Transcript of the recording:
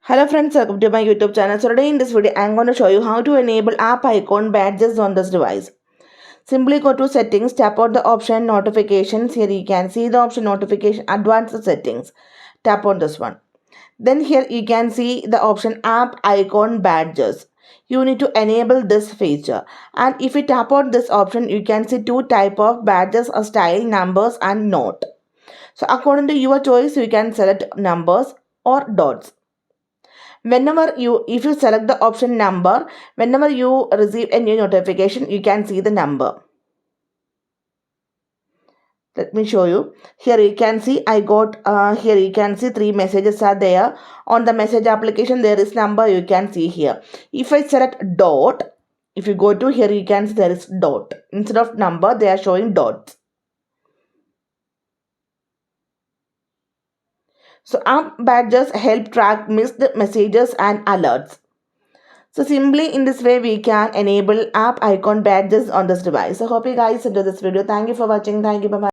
Hello friends, welcome to my YouTube channel. So today in this video, I'm going to show you how to enable app icon badges on this device. Simply go to settings, tap on the option notifications. Here you can see the option notification advanced settings. Tap on this one. Then here you can see the option app icon badges. You need to enable this feature. And if you tap on this option, you can see two type of badges, a style, numbers and note. So according to your choice, you can select numbers or dots. If you select the option number, whenever you receive a new notification, you can see the number. Let me show you. Here you can see here you can see three messages are there. On the message application, there is number you can see here. If I select dot, if you go to here, you can see there is dot. Instead of number, they are showing dots. So app badges help track missed messages and alerts. So simply in this way we can enable app icon badges on this device. So hope you guys enjoy this video. Thank you for watching. Thank you. Bye bye.